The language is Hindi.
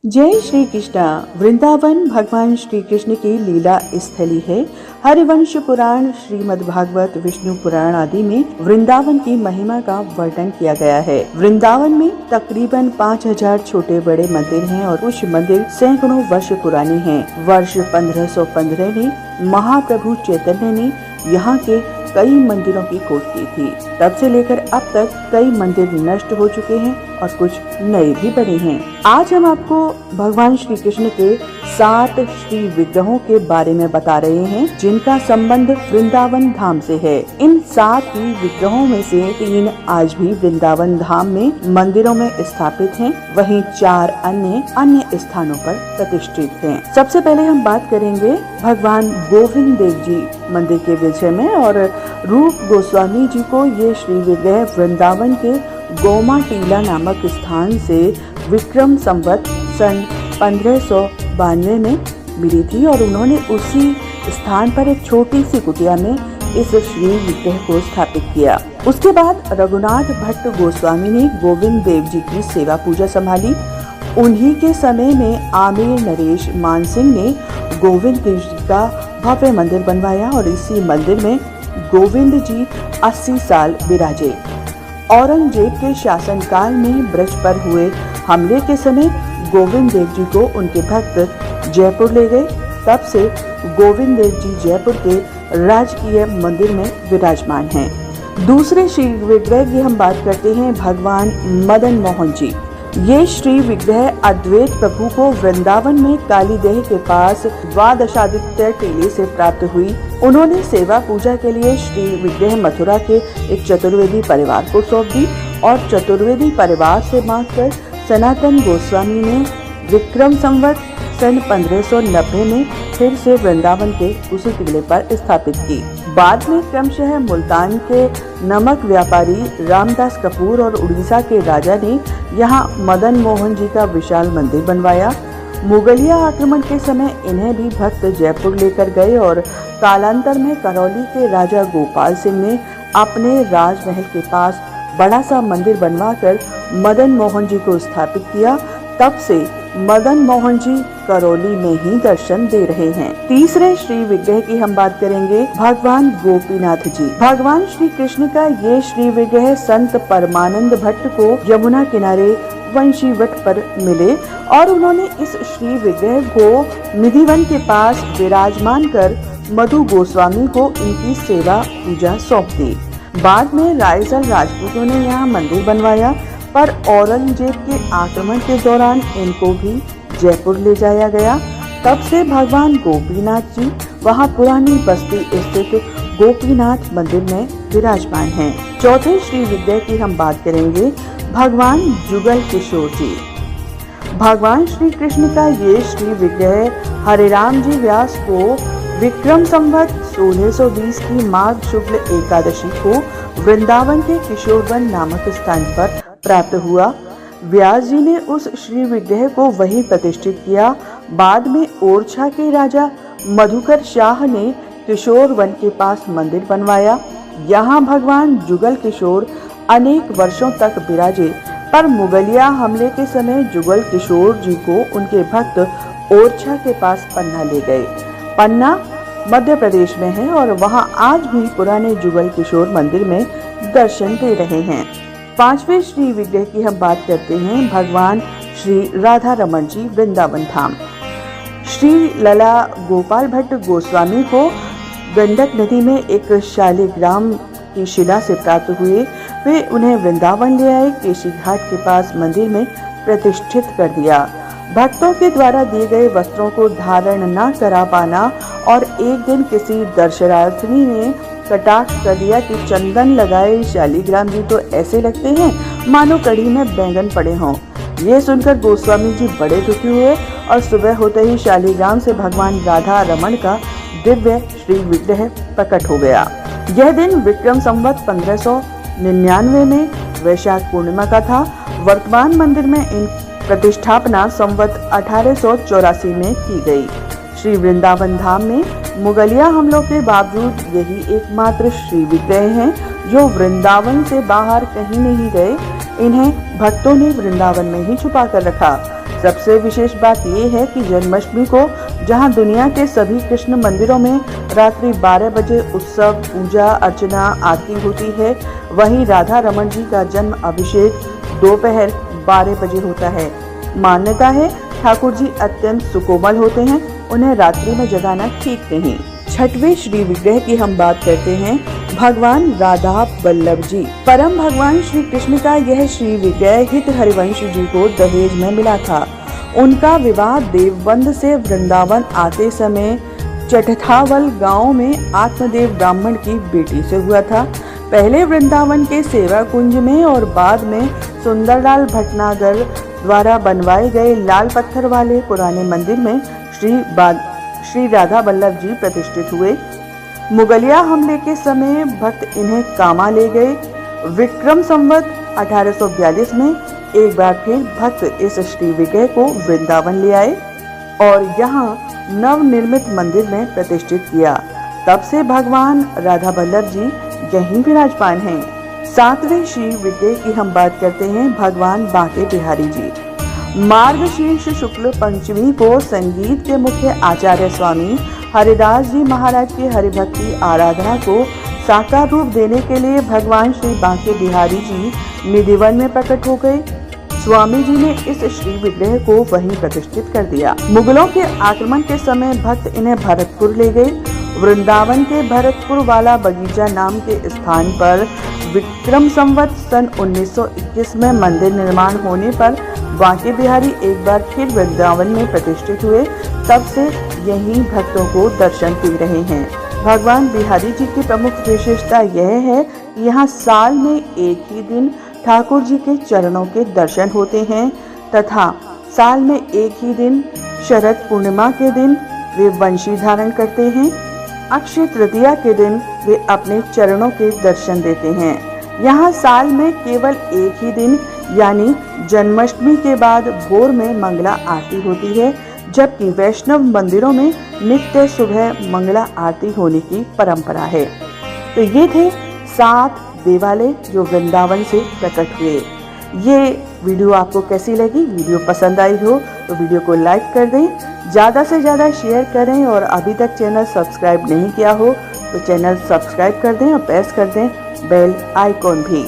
जय श्री कृष्णा। वृंदावन भगवान श्री कृष्ण की लीला स्थली है। हरिवंश पुराण, श्रीमद् भागवत, विष्णु पुराण आदि में वृंदावन की महिमा का वर्णन किया गया है। वृंदावन में तकरीबन 5000 छोटे बड़े मंदिर हैं और कुछ मंदिर सैकड़ों वर्ष पुराने हैं। वर्ष 1515 में महाप्रभु चैतन्य ने यहाँ के कई मंदिरों की खोज की थी। तब से लेकर अब तक कई मंदिर नष्ट हो चुके हैं और कुछ नए भी बने हैं। आज हम आपको भगवान श्री कृष्ण के 7 श्री विग्रहों के बारे में बता रहे हैं, जिनका संबंध वृंदावन धाम से है। इन 7 ही विग्रहों में से 3 आज भी वृंदावन धाम में मंदिरों में स्थापित हैं, वहीं 4 अन्य स्थानों पर प्रतिष्ठित हैं। सबसे पहले हम बात करेंगे भगवान गोविंद देव जी मंदिर के विषय में। और रूप गोस्वामी जी को ये श्री विग्रह वृंदावन के गोमा टीला नामक स्थान से विक्रम संवत सन 1592 में मिली थी और उन्होंने उसी स्थान पर एक छोटी सी कुटिया में इस श्री विग्रह को स्थापित किया। उसके बाद रघुनाथ भट्ट गोस्वामी ने गोविंद देव जी की सेवा पूजा संभाली। उन्हीं के समय में आमेर नरेश मानसिंह ने गोविंद देव जी का भव्य मंदिर बनवाया और इसी मंदिर में गोविंद जी 80 साल विराजे। औरंगजेब के शासनकाल में ब्रज पर हुए हमले के समय गोविंद देव जी को उनके भक्त जयपुर ले गए। तब से गोविंद देव जी जयपुर के राजकीय मंदिर में विराजमान हैं। दूसरे श्री विग्रह की हम बात करते हैं भगवान मदन मोहन जी। ये श्री विग्रह अद्वैत प्रभु को वृंदावन में कालीदेह के पास द्वादशादित्य टीले से प्राप्त हुई। उन्होंने सेवा पूजा के लिए श्री विग्रह मथुरा के एक चतुर्वेदी परिवार को सौंप दी और चतुर्वेदी परिवार से मांगकर सनातन गोस्वामी ने विक्रम संवत सन 1590 में फिर से वृंदावन के उसी टीले पर स्थापित की। बाद में क्रमशः मुल्तान के नमक व्यापारी रामदास कपूर और उड़ीसा के राजा ने यहाँ मदन मोहन जी का विशाल मंदिर बनवाया। मुगलिया आक्रमण के समय इन्हें भी भक्त जयपुर लेकर गए और कालांतर में करौली के राजा गोपाल सिंह ने अपने राजमहल के पास बड़ा सा मंदिर बनवाकर मदन मोहन जी को स्थापित किया। तब से मदन मोहन जी करौली में ही दर्शन दे रहे हैं। तीसरे श्री विग्रह की हम बात करेंगे भगवान गोपीनाथ जी। भगवान श्री कृष्ण का ये श्री विग्रह संत परमानंद भट्ट को यमुना किनारे वंशीवट पर मिले और उन्होंने इस श्री विग्रह को निधिवन के पास विराजमान कर मधु गोस्वामी को इनकी सेवा पूजा सौंप दी। बाद में रायसर राजपूतों ने यहाँ मंदिर बनवाया, पर औरंगजेब के आक्रमण के दौरान इनको भी जयपुर ले जाया गया। तब से भगवान गोपीनाथ जी वहां पुरानी बस्ती स्थित गोपीनाथ मंदिर में विराजमान हैं। चौथे श्री विग्रह की हम बात करेंगे भगवान जुगल किशोर जी। भगवान श्री कृष्ण का ये श्री विग्रह हरिराम जी व्यास को विक्रम संवत 1620 की माघ शुक्ल एकादशी को वृंदावन के किशोरवन नामक स्थान पर प्राप्त हुआ। व्यास जी ने उस श्री विग्रह को वहीं प्रतिष्ठित किया। बाद में ओरछा के राजा मधुकर शाह ने किशोरवन के पास मंदिर बनवाया। यहाँ भगवान जुगल किशोर अनेक वर्षों तक विराजे, पर मुगलिया हमले के समय जुगल किशोर जी को उनके भक्त ओरछा के पास पन्ना ले गए। पन्ना मध्य प्रदेश में है और वहाँ आज भी पुराने जुगल किशोर मंदिर में दर्शन दे रहे हैं। पांचवें श्री विग्रह की हम बात करते हैं भगवान श्री राधा रमन जी वृंदावन धाम। श्री लला गोपाल भट्ट गोस्वामी को गंडक नदी में एक शालिग्राम की शिला से प्राप्त हुए। वे उन्हें वृंदावन ले आए, केशी घाट के पास मंदिर में प्रतिष्ठित कर दिया। भक्तों के द्वारा दिए गए वस्त्रों को धारण न करा पाना और एक दिन किसी दर्शनार्थी ने कटाक्ष कर दिया कि चंदन लगाए शालिग्राम जी तो ऐसे लगते हैं मानो कड़ी में बैंगन पड़े हों। ये सुनकर गोस्वामी जी बड़े दुखी हुए और सुबह होते ही शालिग्राम से भगवान राधा रमन का दिव्य श्री विग्रह प्रकट हो गया। यह दिन विक्रम संवत 1599 में वैशाख पूर्णिमा का था। वर्तमान मंदिर में इन प्रतिष्ठापना संवत 1884 में की गई। श्री वृंदावन धाम में मुगलिया हमलों के बावजूद यही एकमात्र श्री विग्रह हैं जो वृंदावन से बाहर कहीं नहीं गए। इन्हें भक्तों ने वृंदावन में ही छुपा कर रखा। सबसे विशेष बात ये है कि जन्माष्टमी को जहां दुनिया के सभी कृष्ण मंदिरों में रात्रि 12 बजे उत्सव, पूजा अर्चना, आरती होती है, वहीं राधा रमन जी का जन्म अभिषेक दोपहर 12 बजे होता है। मान्यता है ठाकुर जी अत्यंत सुकोमल होते हैं, उन्हें रात्रि में जगाना ठीक नहीं। छठवें श्री विग्रह की हम बात करते हैं, भगवान राधा बल्लभ जी। परम भगवान श्री कृष्ण का यह श्री विग्रह हित हरिवंश जी को दहेज में मिला था। उनका विवाह देवबंद से वृंदावन आते समय चटथावल गांव में आत्मदेव ब्राह्मण की बेटी से हुआ था। पहले वृंदावन के सेवा कुंज में और बाद में सुंदरलाल भटनागर द्वारा बनवाए गए लाल पत्थर वाले पुराने मंदिर में श्री राधा बल्लभ जी प्रतिष्ठित हुए। मुगलिया हमले के समय भक्त इन्हें कामा ले गए। विक्रम संवत 1842 में एक बार फिर भक्त इस श्री विग्रह को वृंदावन ले आए और यहाँ नव निर्मित मंदिर में प्रतिष्ठित किया। तब से भगवान राधा बल्लभ जी यहीं विराजमान हैं। सातवें श्री विग्रह की हम बात करते हैं, भगवान बांके बिहारी जी। मार्गशीर्ष शुक्ल पंचमी को संगीत के मुख्य आचार्य स्वामी हरिदास जी महाराज की हरिभक्ति आराधना को साकार रूप देने के लिए भगवान श्री बांके बिहारी जी निधिवन में प्रकट हो गए। स्वामी जी ने इस श्री विग्रह को वहीं प्रतिष्ठित कर दिया। मुगलों के आक्रमण के समय भक्त इन्हें भरतपुर ले गए। वृंदावन के भरतपुर वाला बगीचा नाम के स्थान पर विक्रम संवत सन 1921 में मंदिर निर्माण होने पर बांके बिहारी एक बार फिर वृंदावन में प्रतिष्ठित हुए। तब से यहीं भक्तों को दर्शन दे रहे हैं। भगवान बिहारी जी की प्रमुख विशेषता यह है कि यहाँ साल में एक ही दिन ठाकुर जी के चरणों के दर्शन होते हैं तथा साल में एक ही दिन शरद पूर्णिमा के दिन वे वंशी धारण करते हैं। अक्षय तृतीया के दिन वे अपने चरणों के दर्शन देते हैं। यहाँ साल में केवल एक ही दिन यानी जन्माष्टमी के बाद भोर में मंगला आरती होती है, जबकि वैष्णव मंदिरों में नित्य सुबह मंगला आरती होने की परंपरा है। तो ये थे 7 देवालय जो वृंदावन से प्रकट हुए। ये वीडियो आपको कैसी लगी? वीडियो पसंद आई हो तो वीडियो को लाइक कर दें, ज़्यादा से ज़्यादा शेयर करें और अभी तक चैनल सब्सक्राइब नहीं किया हो तो चैनल सब्सक्राइब कर दें और प्रेस कर दें बेल आइकॉन भी।